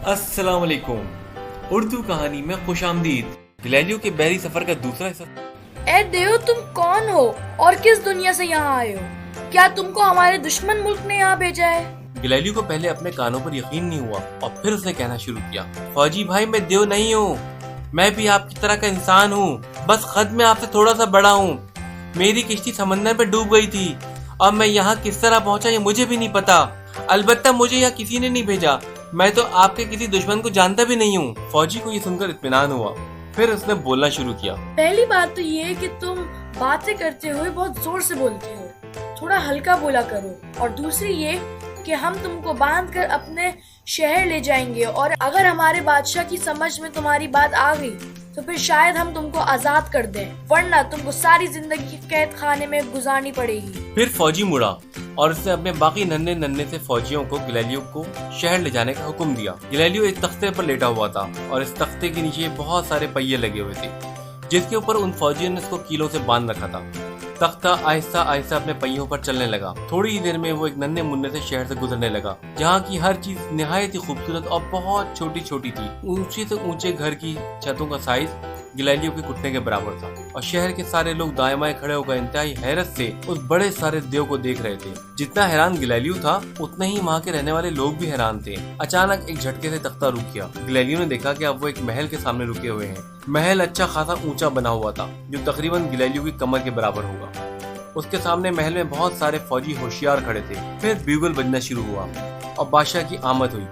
अस्सलाम वालेकुम। उर्दू कहानी में खुश आमदीद। गिलैलियो के बहरी सफर का दूसरा हिस्सा। ए देव, तुम कौन हो और किस दुनिया से यहाँ आए हो? क्या तुमको हमारे दुश्मन मुल्क ने यहाँ भेजा है? गिलैलियो को पहले अपने कानों पर यकीन नहीं हुआ और फिर उसने कहना शुरू किया, फौजी भाई, मैं देव नहीं हूँ, मैं भी आपकी तरह का इंसान हूँ, बस खद में आपसे थोड़ा सा बड़ा हूँ। मेरी किश्ती समंदर में डूब गई थी और मैं यहाँ किस तरह पहुँचा ये मुझे भी नहीं पता। अलबत्ता मुझे यहाँ किसी ने नहीं भेजा, मैं तो आपके किसी दुश्मन को जानता भी नहीं हूँ। फौजी को ये सुनकर इत्मीनान हुआ। फिर उसने बोलना शुरू किया, पहली बात तो ये है कि तुम बातें करते हुए बहुत जोर से बोलते हो, थोड़ा हल्का बोला करो। और दूसरी ये कि हम तुमको बांध कर अपने शहर ले जाएंगे और अगर हमारे बादशाह की समझ में तुम्हारी बात आ गई तो फिर शायद हम तुमको आजाद कर दें, वरना तुमको सारी जिंदगी कैद खाने में गुजारनी पड़ेगी। फिर फौजी मुड़ा और उसने अपने बाकी नन्हे नन्हे से फौजियों को गिलैलियो को शहर ले जाने का हुक्म दिया। गिलैलियो एक तख्ते पर लेटा हुआ था और इस तख्ते के नीचे बहुत सारे पहिए लगे हुए थे जिसके ऊपर उन फौजियों ने उसको कीलों से बांध रखा था। तख्ता आहिस्ता आहिस्ता अपने पहियों पर चलने लगा। थोड़ी ही देर में वो एक नन्हे मुन्ने से शहर से गुजरने लगा जहाँ की हर चीज निहायत ही खूबसूरत और बहुत छोटी छोटी थी। ऊंचे से ऊंचे घर की छतों का साइज गिलैलियो के घुटने के बराबर था और शहर के सारे लोग दाएं बाएं खड़े होकर इंतहाई हैरत से उस बड़े सारे देव को देख रहे थे। जितना हैरान गिलैलियो था उतने ही वहाँ के रहने वाले लोग भी हैरान थे। अचानक एक झटके से तख्ता रुक गया। गिलैलियो ने देखा कि अब वो एक महल के सामने रुके हुए हैं। महल अच्छा खासा ऊंचा बना हुआ था जो तकरीबन गिलैलियो की कमर के बराबर होगा। उसके सामने महल में बहुत सारे फौजी होशियार खड़े थे। फिर ब्यूगल बजना शुरू हुआ और बादशाह की आमद हुई।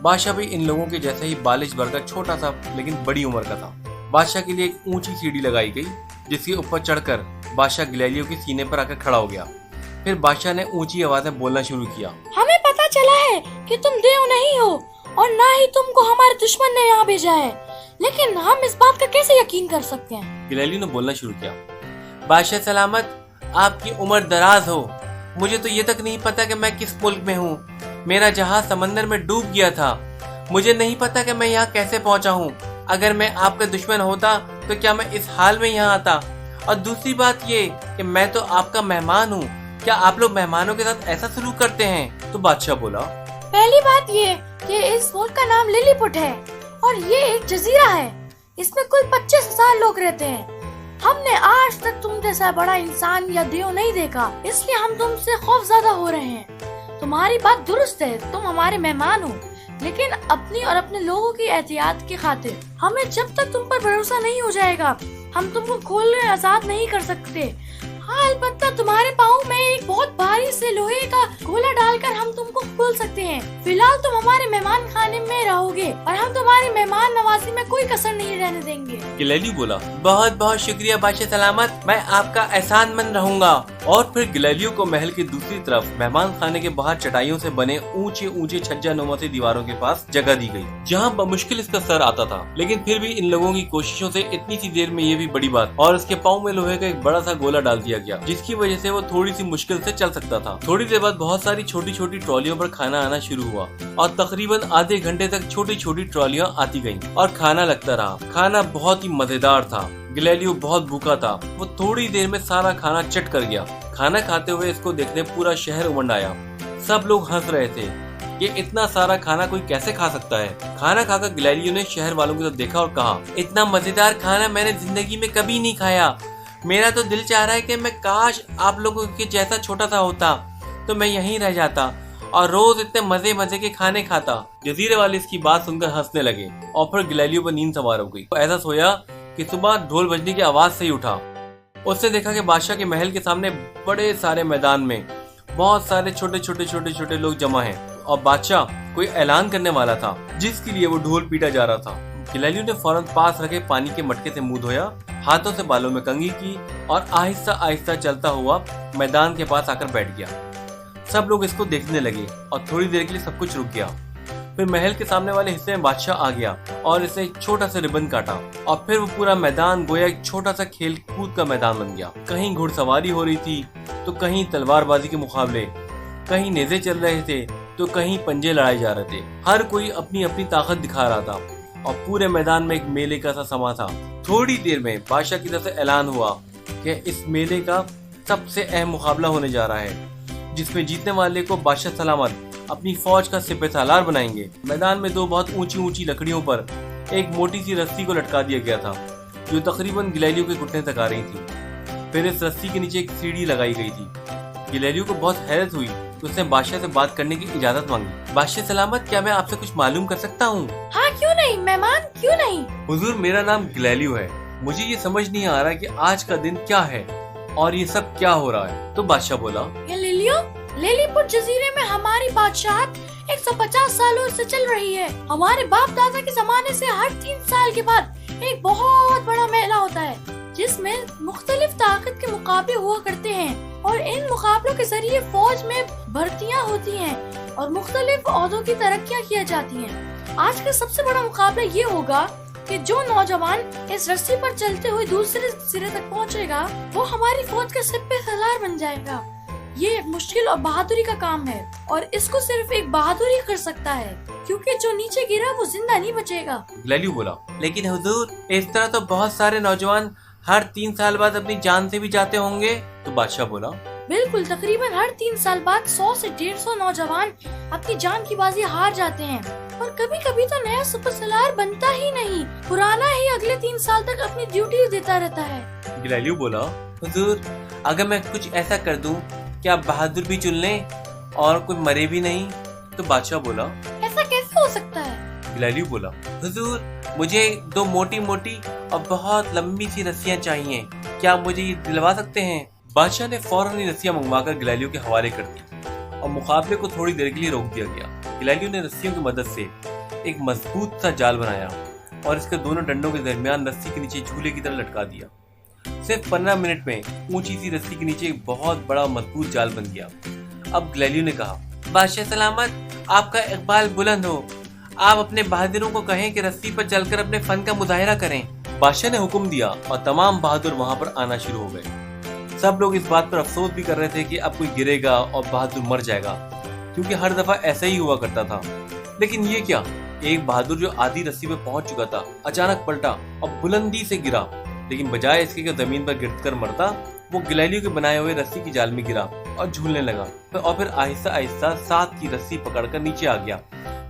बादशाह भी इन लोगों के जैसे ही बालिश भरकर छोटा सा लेकिन बड़ी उम्र का था। बादशाह के लिए एक ऊंची सीढ़ी लगाई गई जिसके ऊपर चढ़कर बादशाह गिलैलियो के सीने पर आकर खड़ा हो गया। फिर बादशाह ने ऊंची आवाज में बोलना शुरू किया, हमें पता चला है कि तुम देव नहीं हो और ना ही तुमको हमारे दुश्मन ने यहाँ भेजा है, लेकिन हम इस बात का कैसे यकीन कर सकते हैं? गिलैलियो ने बोलना शुरू किया, बादशाह सलामत, आपकी उम्र दराज हो। मुझे तो ये तक नहीं पता कि मैं किस मुल्क में हूँ। मेरा जहाज समंदर में डूब गया था। मुझे नहीं पता कि मैं यहाँ कैसे पहुँचा हूँ। अगर मैं आपका दुश्मन होता तो क्या मैं इस हाल में यहाँ आता? और दूसरी बात ये कि मैं तो आपका मेहमान हूँ। क्या आप लोग मेहमानों के साथ ऐसा सलूक करते हैं? तो बादशाह बोला, पहली बात ये कि इस मुल्क का नाम लिलीपुट है और ये एक जजीरा है। इसमें कुल 25,000 लोग रहते हैं। हमने आज तक तुम जैसा बड़ा इंसान या देव नहीं देखा, इसलिए हम तुमसे खौफज़दा हो रहे हैं। तुम्हारी बात दुरुस्त है, तुम हमारे मेहमान हो, लेकिन अपनी और अपने लोगों की एहतियात की खातिर हमें जब तक तुम पर भरोसा नहीं हो जाएगा हम तुमको खोलने आजाद नहीं कर सकते। हाँ, अलबत्ता तुम्हारे पाँव में एक बहुत भारी से लोहे का गोला डालकर हम तुमको खोल सकते हैं। फिलहाल तुम हमारे मेहमान खाने में रहोगे और हम तुम्हारी मेहमान नवाजी में कोई कसर नहीं रहने देंगे। गिलैलियो बोला, बहुत बहुत शुक्रिया बादशाह सलामत, मैं आपका एहसानमंद रहूंगा। और फिर गिलैलियो को महल की दूसरी तरफ मेहमान खाने के बाहर चटाइयों से बने ऊंचे ऊंचे छज्जा नुमा से दीवारों के पास जगह दी गई जहाँ बमुश्किल इसका सर आता था। लेकिन फिर भी इन लोगों की कोशिशों से इतनी सी देर में ये भी बड़ी बात और उसके पाँव में लोहे का एक बड़ा सा गोला डाल दिया गया जिसकी वजह से वो थोड़ी सी मुश्किल से चल सकता था। थोड़ी देर बाद बहुत सारी छोटी छोटी ट्रॉलियों पर खाना आना शुरू हुआ और तकरीबन आधे घंटे तक छोटी छोटी ट्रॉलियां आती गईं और खाना लगता रहा। खाना बहुत ही मजेदार था। गिलैलियो बहुत भूखा था। वो थोड़ी देर में सारा खाना चट कर गया। खाना खाते हुए इसको देखने पूरा शहर उमड़ आया। सब लोग हंस रहे थे। ये इतना सारा खाना कोई कैसे खा सकता है? खाना खाकर गिलैलियो ने शहर वालों की तरफ देखा और कहा, इतना मजेदार खाना मैंने जिंदगी में कभी नहीं खाया। मेरा तो दिल चाह रहा है कि मैं काश आप लोगों के जैसा छोटा सा होता तो मैं यहीं रह जाता और रोज इतने मजे मजे के खाने खाता। जजीरे वाले इसकी बात सुनकर हंसने लगे और फिर गिलैलियो पर नींद सवार हो गई। ऐसा सोया कि सुबह ढोल बजने की आवाज से ही उठा। उसने देखा कि बादशाह के महल के सामने बड़े सारे मैदान में बहुत सारे छोटे छोटे लोग जमा हैं और बादशाह कोई ऐलान करने वाला था जिसके लिए वो ढोल पीटा जा रहा था। गिलैलियो ने फौरन पास रखे पानी के मटके से मुंह धोया, हाथों से बालों में कंघी की और आहिस्ता आहिस्ता चलता हुआ मैदान के पास आकर बैठ गया। सब लोग इसको देखने लगे और थोड़ी देर के लिए सब कुछ रुक गया। फिर महल के सामने वाले हिस्से में बादशाह आ गया और इसे एक छोटा सा रिबन काटा और फिर वो पूरा मैदान गोया एक छोटा सा खेल कूद का मैदान बन गया। कहीं घुड़सवारी हो रही थी तो कहीं तलवारबाजी के मुकाबले, कहीं नेज़े चल रहे थे तो कहीं पंजे लड़ाए जा रहे थे। हर कोई अपनी अपनी ताकत दिखा रहा था और पूरे मैदान में एक मेले का सा समा था। थोड़ी देर में बादशाह की तरफ से ऐलान हुआ कि इस मेले का सबसे अहम मुकाबला होने जा रहा है जिसमें जीतने वाले को बादशाह सलामत अपनी फौज का सिपह सालार बनाएंगे। मैदान में दो बहुत ऊंची ऊंची लकड़ियों पर एक मोटी सी रस्सी को लटका दिया गया था जो तकरीबन गिलैलियो के घुटने तक आ रही थी। फिर इस रस्सी के नीचे एक सीढ़ी लगाई गई थी। गिलैलियो को बहुत हैरत हुई तो उसने बादशाह से बात करने की इजाजत मांगी। बादशाह सलामत, क्या मैं आपसे कुछ मालूम कर सकता हूँ? हाँ, क्यों नहीं मेहमान, क्यों नहीं। हुजूर, मेरा नाम गिलैलियो है। मुझे ये समझ नहीं आ रहा कि आज का दिन क्या है और ये सब क्या हो रहा है। तो बादशाह बोला, ये लिलीपुट जजीरे में हमारी बादशाहत 150 सालों से चल रही है। हमारे बाप दादा के जमाने से हर 3 साल के बाद एक बहुत बड़ा मेला होता है जिसमें मुख्तलिफ ताकत के मुकाबले हुआ करते हैं और इन मुकाबलों के जरिए फौज में भर्तियां होती हैं और मुख्तलिफ ओहदों की तरक्कियां की जाती हैं। आज का सबसे बड़ा मुकाबला ये होगा कि जो नौजवान इस रस्सी पर चलते हुए दूसरे सिरे तक पहुंचेगा वो हमारी फौज का सिपह सालार बन जाएगा। ये मुश्किल और बहादुरी का काम है और इसको सिर्फ एक बहादुर ही कर सकता है, क्योंकि जो नीचे गिरा वो जिंदा नहीं बचेगा। गिलैलियो बोला, लेकिन हुजूर, इस तरह तो बहुत सारे नौजवान हर 3 साल बाद अपनी जान से भी जाते होंगे। तो बादशाह बोला, बिल्कुल, तकरीबन हर 3 साल बाद 100 से 150 नौजवान अपनी जान की बाजी हार जाते हैं और कभी कभी तो नया सुपर सालार बनता ही नहीं, पुराना ही अगले 3 साल तक अपनी ड्यूटी देता रहता है। गिलैलियो बोला, हुजूर, अगर मैं कुछ ऐसा कर दूं कि आप बहादुर भी चुन लें और कोई मरे भी नहीं। तो बादशाह बोला, ऐसा कैसे हो सकता है? गिलैलियो बोला, हुजूर, मुझे 2 मोटी मोटी और बहुत लंबी सी रस्सियां चाहिए, क्या आप मुझे ये दिलवा सकते हैं? बादशाह ने फौरन ही रस्सियां मंगवाकर गिलैलियो के हवाले कर दी और मुकाबले को थोड़ी देर के लिए रोक दिया गया। गिलैलियो ने रस्सियों की मदद से एक मजबूत सा जाल बनाया और इसके दोनों डंडों के दरमियान रस्सी के नीचे झूले की तरह लटका दिया। सिर्फ 15 मिनट में ऊंची सी रस्सी के नीचे एक बहुत बड़ा मजबूत जाल बन गया। अब गिलैलियो ने कहा, बादशाह सलामत, आपका इकबाल बुलंद हो। आप अपने बहादुरों को कहें कि रस्सी पर चलकर अपने फन का मुजाहिरा करें। बादशाह ने हुक्म दिया और तमाम बहादुर वहां पर आना शुरू हो गए। सब लोग इस बात पर अफसोस भी कर रहे थे कि अब कोई गिरेगा और बहादुर मर जाएगा, क्योंकि हर दफा ऐसा ही हुआ करता था। लेकिन ये क्या, एक बहादुर जो आधी रस्सी पे पहुंच चुका था अचानक पलटा और बुलंदी से गिरा, लेकिन बजाय इसके कि जमीन पर गिरकर मरता, वो गिलैलियो के बनाए हुए रस्सी की जाल में गिरा और झूलने लगा और फिर आहिस्ता आहिस्ता साथ की रस्सी पकड़कर नीचे आ गया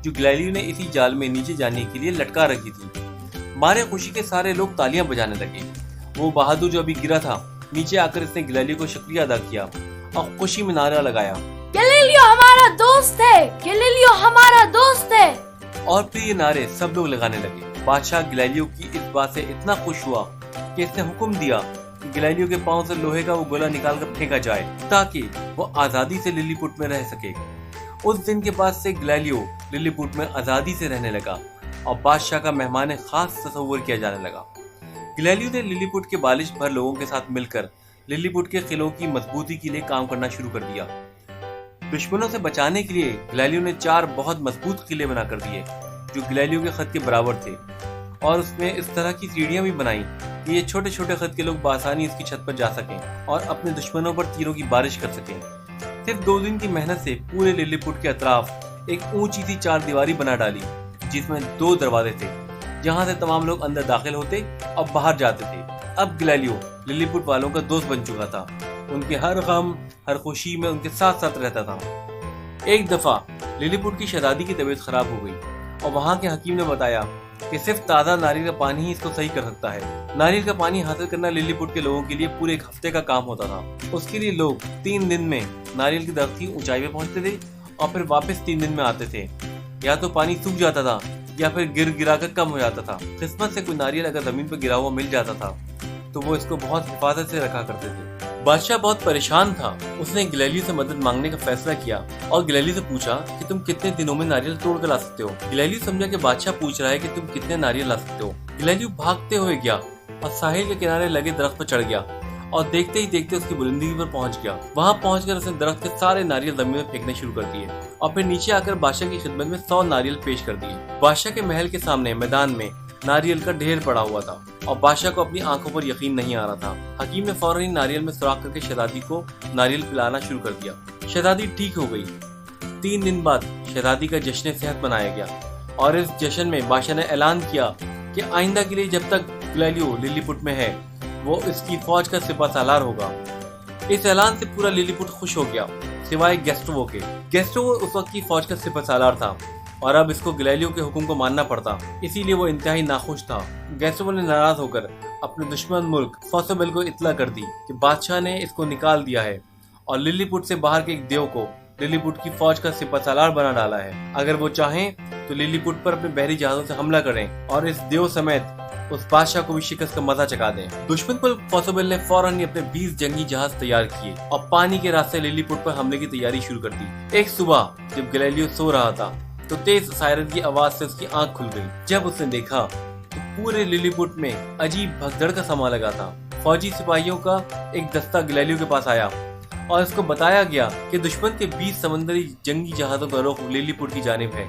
जो गिलैलियो ने इसी जाल में नीचे जाने के लिए लटका रखी थी। मारे खुशी के सारे लोग तालियां बजाने लगे। वो बहादुर जो अभी गिरा था, नीचे आकर इसने गिलैलियो को शुक्रिया अदा किया और खुशी में नारा लगाया, गिलैलियो हमारा दोस्त है, गिलैलियो हमारा दोस्त है। और फिर ये नारे सब लोग लगाने लगे। बादशाह गिलैलियो की इस बात से इतना खुश हुआ कि इसने हुक्म दिया कि गिलैलियो के पांव से लोहे का वो गोला निकालकर फेंका जाए ताकि वो आजादी से लिलीपुट में रह सके। उस दिन के बाद से गिलैलियो लिलीपुट में आजादी से रहने लगा और बादशाह का मेहमान खास तस्वुर किया जाने लगा। गिलैलियो ने लिलीपुट के बालिश भर लोगों के साथ मिलकर लिलीपुट के किलों की मजबूती के लिए काम करना शुरू कर दिया। दुश्मनों से बचाने के लिए गिलैलियो ने 4 बहुत मजबूत किले बनाकर दिए जो गिलैलियो के खत के बराबर थे और उसमें इस तरह की सीढ़ियां भी बनाई कि ये छोटे छोटे खत के लोग बआसानी इसकी छत पर जा सकें और अपने दुश्मनों पर तीरों की बारिश कर सकें। सिर्फ 2 दिन की मेहनत से पूरे लिलीपुट के अतराफ एक ऊंची सी 4 दीवारी बना डाली जिसमें 2 दरवाजे थे जहां से तमाम लोग अंदर दाखिल होते और बाहर जाते थे। अब गिलैलियो लिलीपुट वालों का दोस्त बन चुका था। उनके हर गम हर खुशी में उनके साथ साथ रहता था। एक दफा लिलीपुट की शहजादी की तबीयत खराब हो गई और वहां के हकीम ने बताया कि सिर्फ ताज़ा नारियल का पानी ही इसको सही कर सकता है। नारियल का पानी हासिल करना लिलीपुट के लोगों के लिए पूरे 1 हफ्ते का काम होता था। उसके लिए लोग 3 दिन में नारियल की दरख्त की ऊंचाई पे पहुंचते थे और फिर वापस 3 दिन में आते थे। या तो पानी सूख जाता था या फिर गिरा कर कम हो जाता था। किस्मत से कोई नारियल अगर जमीन पर गिरा हुआ मिल जाता था तो वो इसको बहुत हिफाजत से रखा करते थे। बादशाह बहुत परेशान था। उसने गिलैलियो से मदद मांगने का फैसला किया और गिलैलियो से पूछा कि तुम कितने दिनों में नारियल तोड़ कर ला सकते हो। गिलैलियो समझा कि बादशाह पूछ रहा है कि तुम कितने नारियल ला सकते हो। गिलैलियो भागते हुए गया और साहिल के किनारे लगे दरख्त पर चढ़ गया और देखते ही देखते उसकी बुलंदी पर पहुंच गया। वहां पहुंचकर उसने दरख्त के सारे नारियल जमीन में फेंकने शुरू कर दिए और फिर नीचे आकर बादशाह की खिदमत में 100 नारियल पेश कर दिए। बादशाह के महल के सामने मैदान में नारियल का ढेर पड़ा हुआ था और बादशाह को अपनी आंखों पर यकीन नहीं आ रहा था। हकीम ने फौरन ही नारियल में सुराख करके शहजादी को नारियल पिलाना शुरू कर दिया। शहजादी ठीक हो गई। 3 दिन बाद शहजादी का जश्न सेहत मनाया गया और इस जश्न में बादशाह ने ऐलान किया कि आइंदा के लिए जब तक गिलैलियो लिलीपुट में है वो इसकी फौज का सिपह सालार होगा। इस ऐलान से पूरा लिलीपुट खुश हो गया। सिवाय गेस्टोवो के। गेस्टोवो उस वक्त की फौज का सिपहसालार था और अब इसको गैलीलियो के हुक्म को मानना पड़ता, इसीलिए वो इंतहाई नाखुश था। गेस्टोवो ने नाराज होकर अपने दुश्मन मुल्क फॉसोबेल को इत्तला कर दी कि बादशाह ने इसको निकाल दिया है और लिलीपुट से बाहर के एक देव को लिलीपुट की फौज का सिपहसालार बना डाला है। अगर वो चाहें तो लिलीपुट पर अपने बहरी जहाजों से हमला करें और इस देव समेत उस बादशाह को भी शिकस्त का मजा चखा दें। दुश्मन पर फॉसोबेल ने फौरन ही अपने 20 जंगी जहाज तैयार किए और पानी के रास्ते लिलीपुट पर हमले की तैयारी शुरू कर दी। एक सुबह जब गैलीलियो सो रहा था तो तेज सायरन की आवाज से उसकी आंख खुल गई। जब उसने देखा तो पूरे लिलीपुट में अजीब भगदड़ का समा लगा था। फौजी सिपाहियों का एक दस्ता गैलीलियो के पास आया और इसको बताया गया कि दुश्मन के 20 समुद्री जंगी जहाजों का रुख लिलीपुट की जानिब है।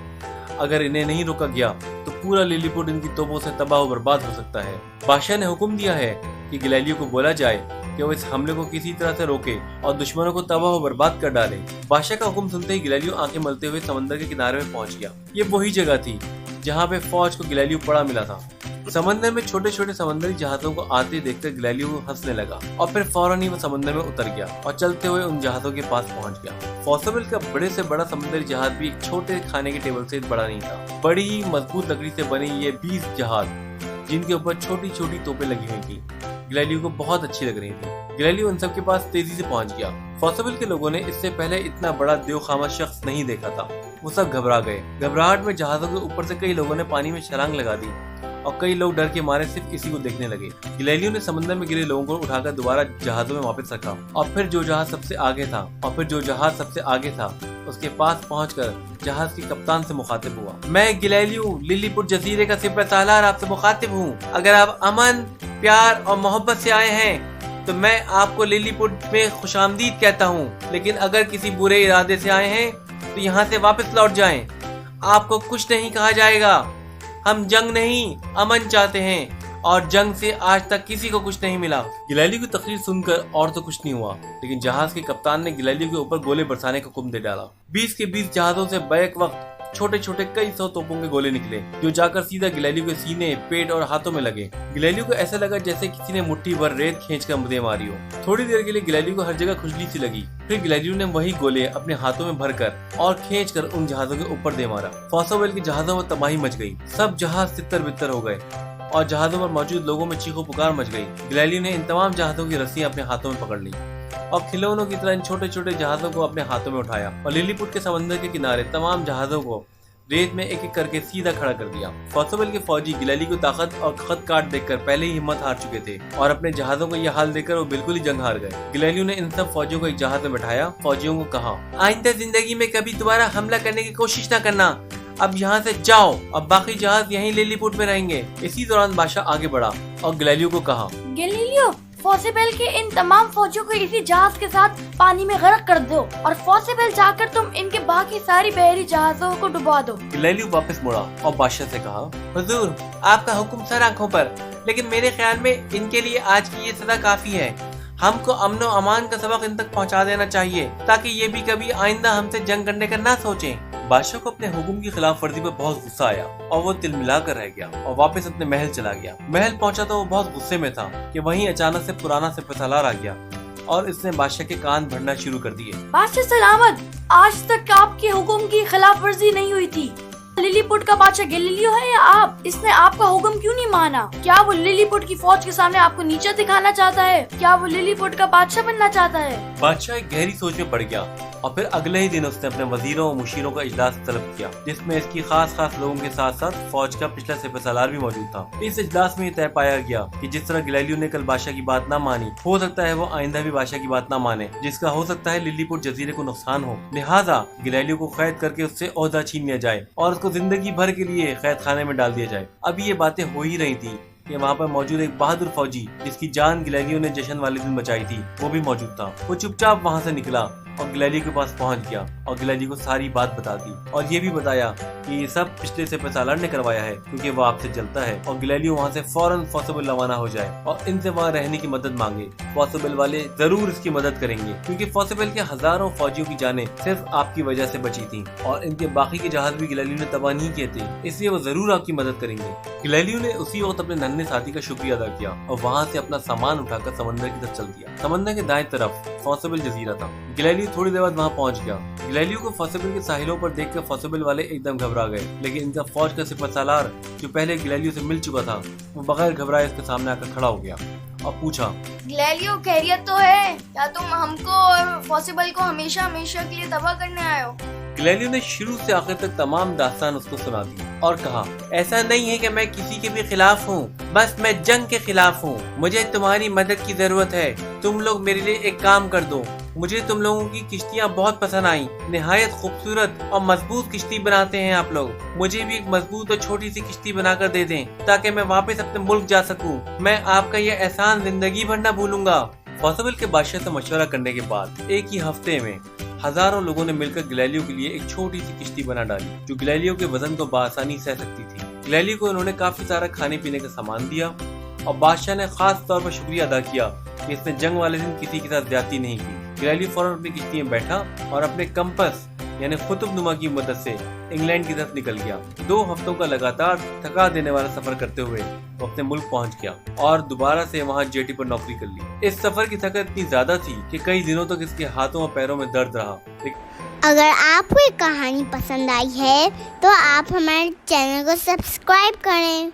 अगर इन्हें नहीं रोका गया तो पूरा लिलीपुट इनकी तोपों से तबाह और बर्बाद हो सकता है। बादशाह ने हुक्म दिया है कि गैलीलियो को बोला जाए कि वो इस हमले को किसी तरह से रोके और दुश्मनों को तबाह और बर्बाद कर डाले। बादशाह का हुक्म सुनते ही गैलीलियो आंखें मलते हुए समंदर के किनारे में पहुंच गया। ये वही जगह थी जहाँ पे फौज को गैलीलियो पड़ा मिला था। समंदर में छोटे छोटे समंदरी जहाजों को आते देखकर गैलीलियो हंसने लगा और फिर फौरन ही वो समंदर में उतर गया और चलते हुए उन जहाजों के पास पहुंच गया। फॉसोबेल का बड़े से बड़ा समुद्री जहाज भी एक छोटे खाने के टेबल से बड़ा नहीं था। बड़ी ही मजबूत लकड़ी से बनी ये 20 जहाज जिनके ऊपर छोटी छोटी तोपें लगी हुई थी गैलीलियो को बहुत अच्छी लग रही थी। गैलीलियो उन सब के पास तेजी से पहुंच गया। फॉसोबेल के लोगों ने इससे पहले इतना बड़ा देवखामा शख्स नहीं देखा था। वो सब घबरा गए। घबराहट में जहाजों के ऊपर से कई लोगों ने पानी में छलांग लगा दी और कई लोग डर के मारे सिर्फ इसी को देखने लगे। गैलीलियो ने समंदर में गिरे लोगों को उठाकर दोबारा जहाजों में वापस रखा और फिर जो जहाज सबसे आगे था उसके पास पहुंचकर जहाज के कप्तान से मुखातिब हुआ। मैं गैलीलियो लिलीपुट जजीरे का सिपहसालार आपसे मुखातिब हूँ। अगर आप अमन, प्यार और मोहब्बत से आए हैं तो मैं आपको लिलीपुट में खुशामदीद कहता हूँ, लेकिन अगर किसी बुरे इरादे से आए हैं तो यहाँ से वापस लौट जाएं। आपको कुछ नहीं कहा जाएगा। हम जंग नहीं अमन चाहते हैं और जंग से आज तक किसी को कुछ नहीं मिला। गैलीलियो की तकरीर सुनकर और तो कुछ नहीं हुआ, लेकिन जहाज के कप्तान ने गैलीलियो के ऊपर गोले बरसाने का हुक्म दे डाला। 20 के 20 जहाजों से बैक वक्त छोटे छोटे कई 100 तोपों के गोले निकले जो जाकर सीधा गैलीलियो के सीने, पेट और हाथों में लगे। गैलीलियो को ऐसा लगा जैसे किसी ने मुट्ठी भर रेत खींचकर मुझे मारी हो। थोड़ी देर के लिए गैलीलियो को हर जगह खुजली सी लगी। फिर गैलीलियो ने वही गोले अपने हाथों में भरकर और खींचकर उन जहाजों के ऊपर दे मारा। फॉसोबेल के जहाजों में तबाही मच गई। सब जहाज तितर बितर हो गए और जहाजों पर मौजूद लोगों में चीखों पुकार मच गई। गैलीलियो ने इन तमाम जहाजों की रस्सियां अपने हाथों में पकड़ ली और खिलौनों की तरह इन छोटे छोटे जहाजों को अपने हाथों में उठाया और लिलीपुट के समंदर के किनारे तमाम जहाजों को रेत में एक एक करके सीधा खड़ा कर दिया। फॉसोबेल के फौजी गैलीलियो की ताकत और खत काट देखकर पहले ही हिम्मत हार चुके थे और अपने जहाजों को यह हाल देखकर वो बिल्कुल ही जंग हार गए। गैलीलियो ने इन सब फौजियों को एक जहाज में बैठाया। फौजियों को कहा, आइंदा जिंदगी में कभी दोबारा हमला करने की कोशिश न करना। अब यहाँ से जाओ और बाकी जहाज यहीं लिलीपुट में रहेंगे। इसी दौरान बादशाह आगे बढ़ा और गैलीलियो को कहा, गैलीलियो, फॉसोबेल के इन तमाम फौजियों को इसी जहाज के साथ पानी में गर्क कर दो और फॉसोबेल जाकर तुम इनके बाकी सारी बहरी जहाजों को डुबा दो। गैलीलियो वापस मुड़ा और बादशाह से कहा, हुजूर, आपका हुक्म सर आंखों पर, लेकिन मेरे ख्याल में इनके लिए आज की ये सजा काफी है। हमको अमन और अमान का सबक इन तक पहुंचा देना चाहिए ताकि ये भी कभी आइंदा हमसे जंग करने का ना सोचें। बादशाह को अपने हुक्म की खिलाफ वर्जी पर बहुत गुस्सा आया और वो तिलमिला कर रह गया और वापस अपने महल चला गया। महल पहुंचा तो वो बहुत गुस्से में था कि वहीं अचानक से पुराना सिपहसालार आ गया और इसने बादशाह के कान भरना शुरू कर दिए। बादशाह सलामत, आज तक आपके हुक्म की खिलाफ वर्जी नहीं हुई थी। लिलीपुट का बादशाह गैलीलियो है या आप? इसने आपका हुक्म क्यों नहीं माना? क्या वो लिलीपुट की फौज के सामने आपको नीचा दिखाना चाहता है? क्या वो लिलीपुट का बादशाह बनना चाहता है? बादशाह एक गहरी सोच में पड़ गया और फिर अगले ही दिन उसने अपने वजीरों और मुशीरों का इजलास तलब किया, जिसमें इसकी खास लोगों के साथ साथ फौज का पिछला सिपहसालार भी मौजूद था। इस इजलास में तय पाया गया कि जिस तरह गैलीलियो ने कल बादशाह की बात न मानी, हो सकता है वो आइंदा भी बादशाह की बात न माने, जिसका हो सकता है लिलीपुट जजीरे को नुकसान हो। लिहाजा गैलीलियो को कैद करके उससे ओहदा छीन लिया जाए और उसको जिंदगी भर के लिए कैद खाने में डाल दिया जाए। अभी ये बातें हो ही रही थी कि वहाँ पर मौजूद एक बहादुर फौजी जिसकी जान गैलीलियो ने जश्न वाले दिन बचाई थी, वो भी मौजूद था। वो चुपचाप वहाँ से निकला और गैलीलियो के पास पहुँच गया और गैलीलियो को सारी बात बता दी और ये भी बताया कि ये सब पिछले सिपहसालार ने करवाया है क्योंकि वो आपसे जलता है और गैलीलियो वहाँ से फौरन फॉसोबेल रवाना हो जाए और इनसे वहाँ रहने की मदद मांगे। फॉसोबेल वाले जरूर इसकी मदद करेंगे क्योंकि फॉसोबेल के हजारों फौजियों की जानें सिर्फ आपकी वजह से बची थी और इनके बाकी के जहाज भी गैलीलियो ने तबाह नहीं किए थे, इसलिए वो जरूर आपकी मदद करेंगे। गैलीलियो ने उसी वक्त अपने नन्हे साथी का शुक्रिया अदा किया और वहाँ से अपना सामान उठाकर समंदर की तरफ चल दिया। समंदर के दाएं तरफ फॉसिबल जजीरा था। गैलीलियो थोड़ी देर बाद वहाँ पहुँच गया। गैलीलियो को फॉसिबल के साहिलों पर देखकर फॉसिबल वाले एकदम घबरा गए, लेकिन इनका फौज का सिपहसालार जो पहले गैलीलियो से मिल चुका था वो बगैर घबराए इसके सामने आकर खड़ा हो गया और पूछा, गैलीलियो खैरियत तो है या तुम हमको और पॉसिबल को हमेशा हमेशा के लिए तबाह करने आए हो? गैलीलियो ने शुरू से आखिर तक तमाम दास्तान उसको सुना दी और कहा, ऐसा नहीं है कि मैं किसी के भी खिलाफ हूँ, बस मैं जंग के खिलाफ हूँ। मुझे तुम्हारी मदद की जरूरत है। तुम लोग मेरे लिए एक काम कर दो। मुझे तुम लोगों की किश्तियाँ बहुत पसंद आई। निहायत खूबसूरत और मजबूत किश्ती बनाते हैं आप लोग। मुझे भी एक मजबूत और छोटी सी किश्ती बनाकर दे दें ताकि मैं वापस अपने मुल्क जा सकूं। मैं आपका ये एहसान जिंदगी भर न भूलूंगा। फॉसिबल के बादशाह से मशवरा करने के बाद एक ही हफ्ते में हजारों लोगों ने मिलकर गैलीलियो के लिए एक छोटी सी किश्ती बना डाली जो गैलीलियो के वजन को बआसानी सह सकती थी। गैलीलियो को उन्होंने काफी सारा खाने पीने का सामान दिया और बादशाह ने खास तौर पर शुक्रिया अदा किया कि इसने जंग वाले दिन किसी के साथ ज्यादती नहीं की। गैलीलियो फौरन अपनी किश्ती में बैठा और अपने कंपस यानी कुतुबनुमा की मदद से इंग्लैंड की तरफ निकल गया। 2 हफ्तों का लगातार थका देने वाला सफर करते हुए वो अपने मुल्क पहुंच गया और दोबारा से वहां जेटी पर नौकरी कर ली। इस सफर की थकान इतनी ज्यादा थी कि कई दिनों तक इसके हाथों और पैरों में दर्द रहा। अगर आपको ये कहानी पसंद आई है तो आप हमारे चैनल को सब्सक्राइब करें।